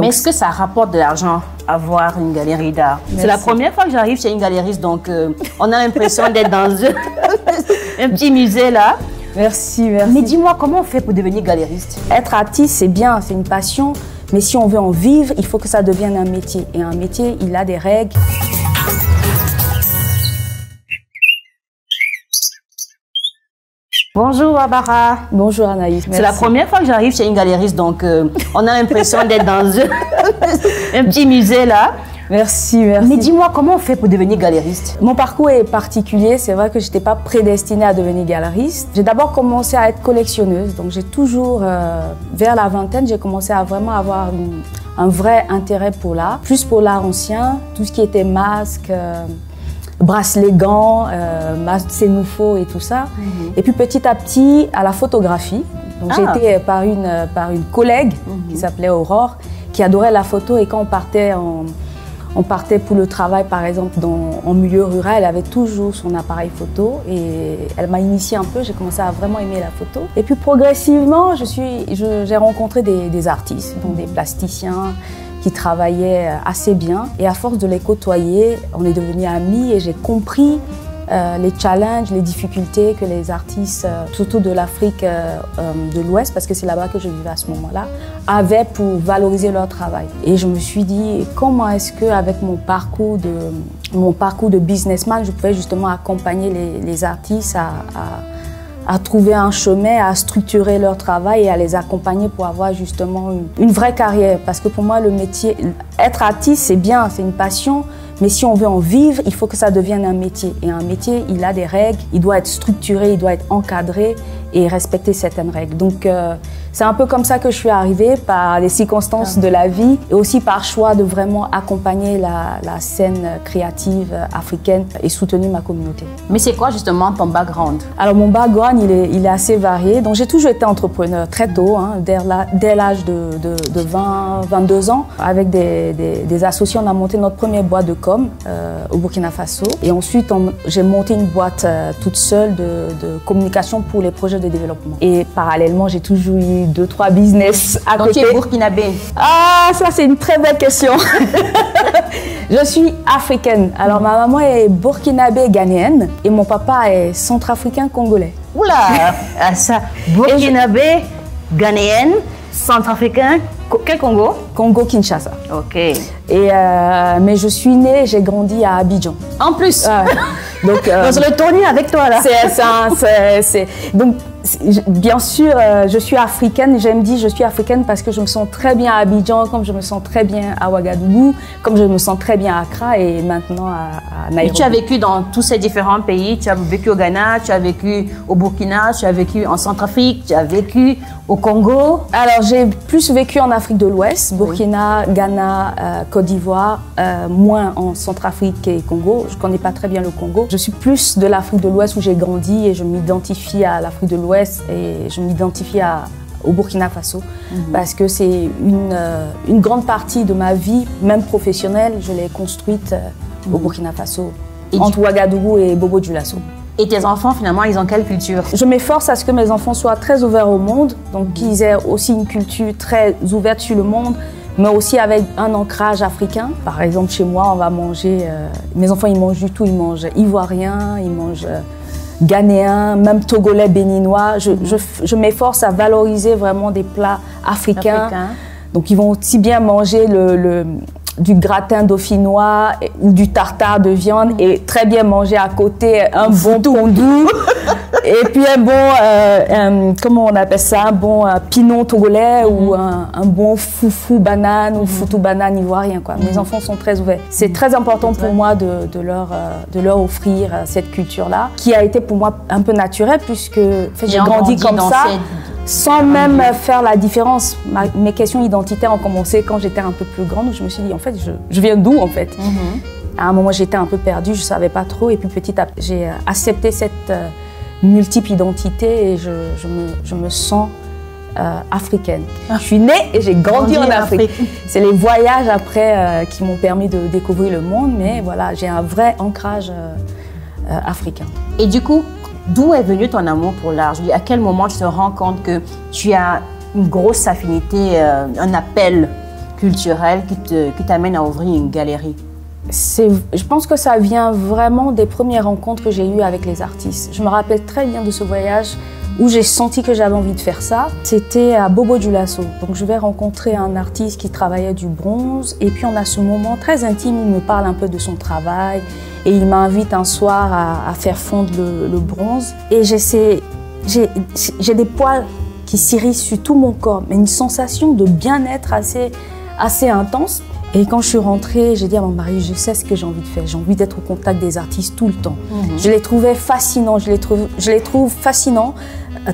Mais est-ce que ça rapporte de l'argent avoir une galerie d'art? C'est la première fois que j'arrive chez une galeriste, donc on a l'impression d'être dans un petit musée là. Merci, merci. Mais dis-moi, comment on fait pour devenir galériste? Être artiste, c'est bien, c'est une passion, mais si on veut en vivre, il faut que ça devienne un métier. Et un métier, il a des règles. Bonjour Barbara. Bonjour Anaïs. C'est la première fois que j'arrive chez une galériste, donc on a l'impression d'être dans un petit musée là. Merci, merci. Mais dis-moi, comment on fait pour devenir galériste? Mon parcours est particulier, c'est vrai que je n'étais pas prédestinée à devenir galeriste. J'ai d'abord commencé à être collectionneuse, donc j'ai toujours, vers la vingtaine, j'ai commencé à vraiment avoir un vrai intérêt pour l'art, plus pour l'art ancien, tout ce qui était masque, bracelets, gants, masque Sénoufo et tout ça. Et puis petit à petit, à la photographie. Donc j'ai été par une collègue qui s'appelait Aurore, qui adorait la photo, et quand on partait pour le travail, par exemple, en milieu rural, elle avait toujours son appareil photo et elle m'a initiée un peu, j'ai commencé à vraiment aimer la photo. Et puis progressivement, j'ai rencontré des artistes, donc des plasticiens qui travaillaient assez bien. Et à force de les côtoyer, on est devenus amis et j'ai compris les challenges, les difficultés que les artistes, surtout de l'Afrique de l'Ouest, parce que c'est là-bas que je vivais à ce moment-là, avaient pour valoriser leur travail. Et je me suis dit, comment est-ce qu'avec mon parcours de businessman, je pouvais justement accompagner les artistes à trouver un chemin, à structurer leur travail et à les accompagner pour avoir justement une vraie carrière. Parce que pour moi, le métier, être artiste, c'est bien, c'est une passion, mais si on veut en vivre, il faut que ça devienne un métier. Et un métier, il a des règles, il doit être structuré, il doit être encadré et respecter certaines règles. Donc c'est un peu comme ça que je suis arrivée, par les circonstances de la vie et aussi par choix de vraiment accompagner la scène créative africaine et soutenir ma communauté. Mais c'est quoi justement ton background? Alors mon background, il est assez varié. Donc j'ai toujours été entrepreneur très tôt, hein, dès l'âge de 22 ans. Avec des associés, on a monté notre première boîte de com au Burkina Faso. Et ensuite, j'ai monté une boîte toute seule de communication pour les projets de développement. Et parallèlement, j'ai toujours eu 2-3 business à côté. Donc tu es burkinabé? Ah, ça c'est une très belle question. Je suis africaine. Alors ma maman est burkinabé ghanéenne et mon papa est centrafricain congolais. Oula, ça, burkinabé, ghanéenne, centrafricain, quel Congo? Congo-Kinshasa. Ok. Mais je suis née, j'ai grandi à Abidjan. En plus. Donc c'est le tournée avec toi là. Donc bien sûr, je suis africaine. J'aime dire je suis africaine parce que je me sens très bien à Abidjan, comme je me sens très bien à Ouagadougou, comme je me sens très bien à Accra et maintenant à Nairobi. Et tu as vécu dans tous ces différents pays. Tu as vécu au Ghana, tu as vécu au Burkina, tu as vécu en Centrafrique, tu as vécu au Congo. Alors j'ai plus vécu en Afrique de l'Ouest, Burkina, Ghana, Côte d'Ivoire, moins en Centrafrique et Congo. Je ne connais pas très bien le Congo. Je suis plus de l'Afrique de l'Ouest où j'ai grandi et je m'identifie à l'Afrique de l'Ouest et je m'identifie au Burkina Faso parce que c'est une grande partie de ma vie, même professionnelle, je l'ai construite au Burkina Faso, entre Ouagadougou et Bobo-Dioulasso. Et tes enfants, finalement, ils ont quelle culture? Je m'efforce à ce que mes enfants soient très ouverts au monde, donc qu'ils aient aussi une culture très ouverte sur le monde, mais aussi avec un ancrage africain. Par exemple, chez moi, on va manger... mes enfants, ils mangent du tout. Ils mangent ivoirien, ils mangent ghanéen, même togolais, béninois. Je m'efforce à valoriser vraiment des plats africains. Donc, ils vont aussi bien manger du gratin dauphinois ou du tartare de viande et très bien manger à côté un bon pondou et puis un bon, comment on appelle ça, un bon pinon togolais ou un bon foufou banane ou foutou banane ivoirien, quoi. Mes enfants sont très ouverts. C'est très important pour moi de leur offrir cette culture-là, qui a été pour moi un peu naturelle puisque j'ai grandi comme ça. Sans même faire la différence. Mes questions identitaires ont commencé quand j'étais un peu plus grande, où je me suis dit, en fait, je viens d'où, en fait? À un moment, j'étais un peu perdue, je ne savais pas trop. Et puis, petit à petit, j'ai accepté cette multiple identité et je me sens africaine. Je suis née et j'ai grandi en Afrique. C'est les voyages après qui m'ont permis de découvrir le monde, mais voilà, j'ai un vrai ancrage africain. Et du coup, d'où est venu ton amour pour l'art? À quel moment tu te rends compte que tu as une grosse affinité, un appel culturel qui t'amène à ouvrir une galerie? Je pense que ça vient vraiment des premières rencontres que j'ai eues avec les artistes. Je me rappelle très bien de ce voyage où j'ai senti que j'avais envie de faire ça. C'était à Bobo-Dioulasso. Donc je vais rencontrer un artiste qui travaillait du bronze et puis on a ce moment très intime où il me parle un peu de son travail et il m'invite un soir à faire fondre le bronze. Et j'ai des poils qui s'irrissent sur tout mon corps, mais une sensation de bien-être assez intense. Et quand je suis rentrée, j'ai dit à mon mari, je sais ce que j'ai envie de faire. J'ai envie d'être au contact des artistes tout le temps. Je les trouvais fascinants, je les trouve fascinants,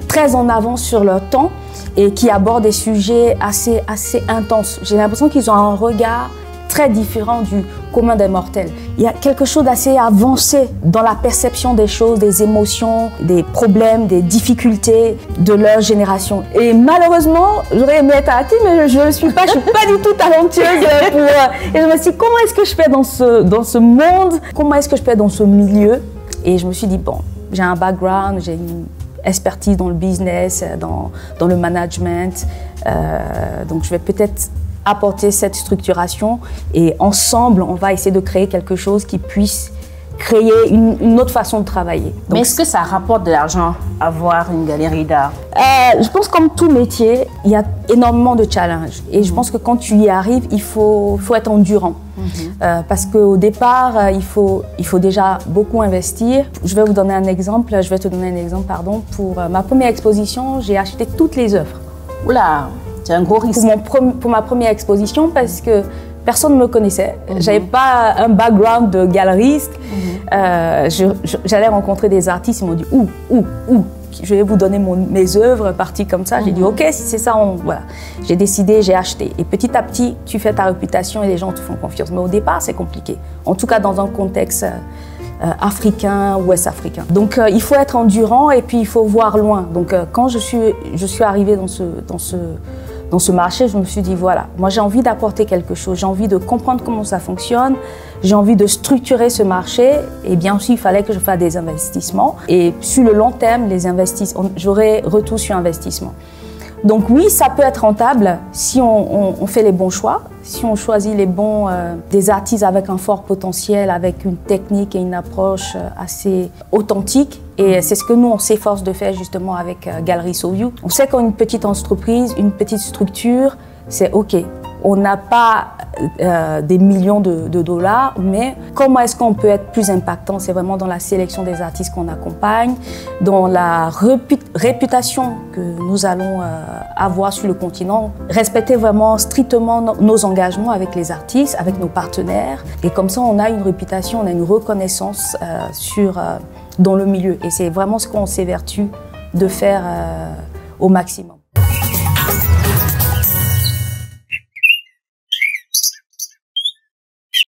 très en avance sur leur temps et qui abordent des sujets assez intenses. J'ai l'impression qu'ils ont un regard très différent du commun des mortels. Il y a quelque chose d'assez avancé dans la perception des choses, des émotions, des problèmes, des difficultés de leur génération. Et malheureusement, j'aurais aimé être artiste, mais je ne suis pas du tout talentueuse. Et je me suis dit, comment est-ce que je fais dans ce monde? Comment est-ce que je fais dans ce milieu? Et je me suis dit, bon, j'ai un background, j'ai une expertise dans le business, dans le management. Donc je vais peut-être apporter cette structuration et ensemble, on va essayer de créer quelque chose qui puisse créer une autre façon de travailler. Donc, mais est-ce que ça rapporte de l'argent avoir une galerie d'art? Je pense comme tout métier, il y a énormément de challenges. Et je pense que quand tu y arrives, il faut être endurant. Parce qu'au départ, il faut déjà beaucoup investir. Je vais vous donner un exemple. Je vais te donner un exemple, pardon. Pour ma première exposition, j'ai acheté toutes les œuvres. Oula! C'est un gros risque. Pour ma première exposition, parce que personne ne me connaissait. J'avais pas un background de galeriste. J'allais rencontrer des artistes, ils m'ont dit où je vais vous donner mes œuvres, parties comme ça. J'ai dit ok, si c'est ça, voilà. J'ai décidé, j'ai acheté. Et petit à petit, tu fais ta réputation et les gens te font confiance. Mais au départ, c'est compliqué. En tout cas, dans un contexte africain, ouest-africain. Donc il faut être endurant et puis il faut voir loin. Donc quand je suis arrivée dans ce marché, je me suis dit, voilà, moi j'ai envie d'apporter quelque chose, j'ai envie de comprendre comment ça fonctionne, j'ai envie de structurer ce marché et bien sûr, il fallait que je fasse des investissements. Et sur le long terme, j'aurai retour sur investissement. Donc oui, ça peut être rentable si on fait les bons choix, si on choisit des artistes avec un fort potentiel, avec une technique et une approche assez authentique. Et c'est ce que nous, on s'efforce de faire justement avec Galerie So You. On sait qu'une petite entreprise, une petite structure, c'est OK. On n'a pas des millions de dollars, mais comment est-ce qu'on peut être plus impactant? C'est vraiment dans la sélection des artistes qu'on accompagne, dans la réputation que nous allons avoir sur le continent, respecter vraiment strictement nos engagements avec les artistes, avec nos partenaires. Et comme ça, on a une réputation, on a une reconnaissance dans le milieu. Et c'est vraiment ce qu'on s'évertue de faire au maximum.